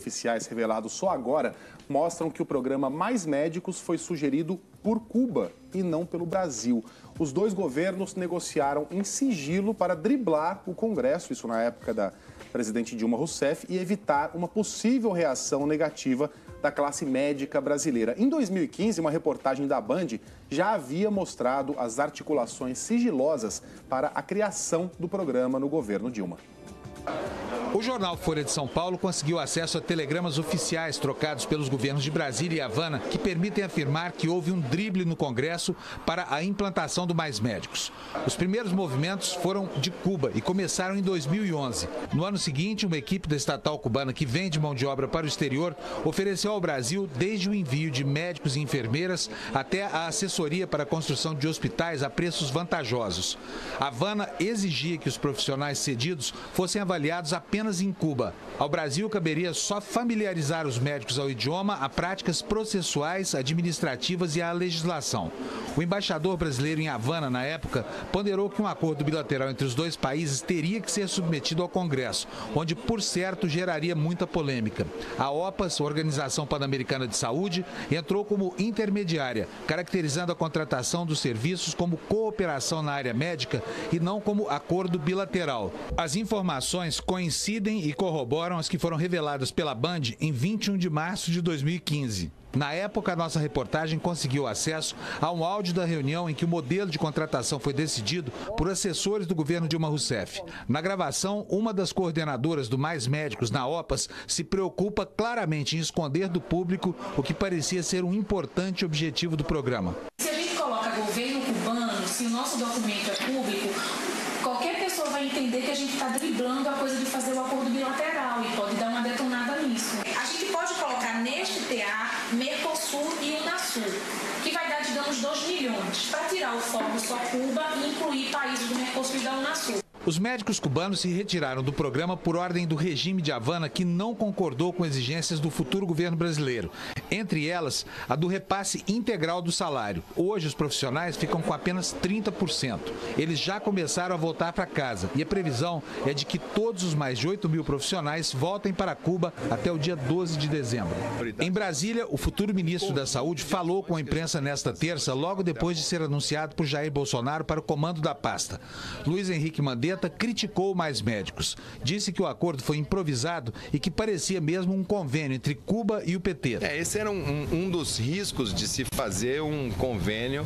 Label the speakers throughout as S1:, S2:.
S1: oficiais revelados só agora mostram que o programa Mais Médicos foi sugerido por Cuba e não pelo Brasil. Os dois governos negociaram em sigilo para driblar o Congresso, isso na época da presidente Dilma Rousseff, e evitar uma possível reação negativa da classe médica brasileira. Em 2015, uma reportagem da Band já havia mostrado as articulações sigilosas para a criação do programa no governo Dilma.
S2: O jornal Folha de São Paulo conseguiu acesso a telegramas oficiais trocados pelos governos de Brasília e Havana que permitem afirmar que houve um drible no Congresso para a implantação do Mais Médicos. Os primeiros movimentos foram de Cuba e começaram em 2011. No ano seguinte, uma equipe da estatal cubana que vende mão de obra para o exterior ofereceu ao Brasil desde o envio de médicos e enfermeiras até a assessoria para a construção de hospitais a preços vantajosos. Havana exigia que os profissionais cedidos fossem avaliados apenas em Cuba. Ao Brasil, caberia só familiarizar os médicos ao idioma, a práticas processuais, administrativas e à legislação. O embaixador brasileiro em Havana, na época, ponderou que um acordo bilateral entre os dois países teria que ser submetido ao Congresso, onde, por certo, geraria muita polêmica. A OPAS, Organização Pan-Americana de Saúde, entrou como intermediária, caracterizando a contratação dos serviços como cooperação na área médica e não como acordo bilateral. As informações coincidem e corroboram as que foram reveladas pela Band em 21 de março de 2015. Na época, a nossa reportagem conseguiu acesso a um áudio da reunião em que o modelo de contratação foi decidido por assessores do governo Dilma Rousseff. Na gravação, uma das coordenadoras do Mais Médicos na OPAS se preocupa claramente em esconder do público o que parecia ser um importante objetivo do programa.
S3: Se a gente coloca governo cubano, se o nosso documento é público, qualquer pessoa vai entender que a gente está driblando a coisa de fazer o acordo bilateral e pode dar uma detonada nisso. A gente pode colocar neste TA Mercosul e Unasul, que vai dar, digamos, 2 milhões, para tirar o foco só Cuba e incluir países do Mercosul e da Unasul.
S2: Os médicos cubanos se retiraram do programa por ordem do regime de Havana, que não concordou com exigências do futuro governo brasileiro. Entre elas, a do repasse integral do salário. Hoje, os profissionais ficam com apenas 30%. Eles já começaram a voltar para casa e a previsão é de que todos os mais de 8 mil profissionais voltem para Cuba até o dia 12 de dezembro. Em Brasília, o futuro ministro da Saúde falou com a imprensa nesta terça, logo depois de ser anunciado por Jair Bolsonaro para o comando da pasta. Luiz Henrique Mandetta criticou Mais Médicos. Disse que o acordo foi improvisado e que parecia mesmo um convênio entre Cuba e o PT.
S4: Esse era um dos riscos de se fazer um convênio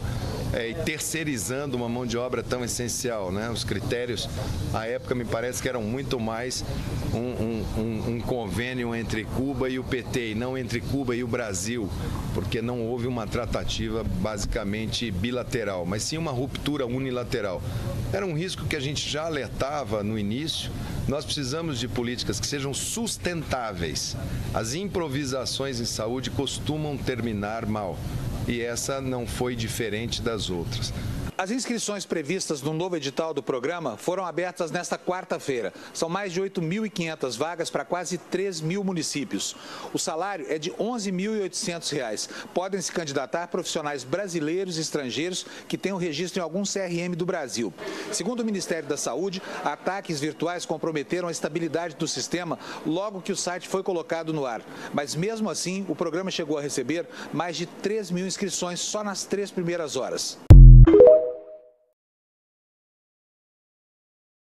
S4: terceirizando uma mão de obra tão essencial, né? Os critérios, à época, me parece que eram muito mais um convênio entre Cuba e o PT e não entre Cuba e o Brasil, porque não houve uma tratativa basicamente bilateral, mas sim uma ruptura unilateral. Era um risco que a gente já alertava no início. Nós precisamos de políticas que sejam sustentáveis. As improvisações em saúde costumam terminar mal, e essa não foi diferente das outras.
S2: As inscrições previstas no novo edital do programa foram abertas nesta quarta-feira. São mais de 8.500 vagas para quase 3 mil municípios. O salário é de R$ 11.800. Podem se candidatar profissionais brasileiros e estrangeiros que tenham registro em algum CRM do Brasil. Segundo o Ministério da Saúde, ataques virtuais comprometeram a estabilidade do sistema logo que o site foi colocado no ar. Mas mesmo assim, o programa chegou a receber mais de 3 mil inscrições só nas 3 primeiras horas.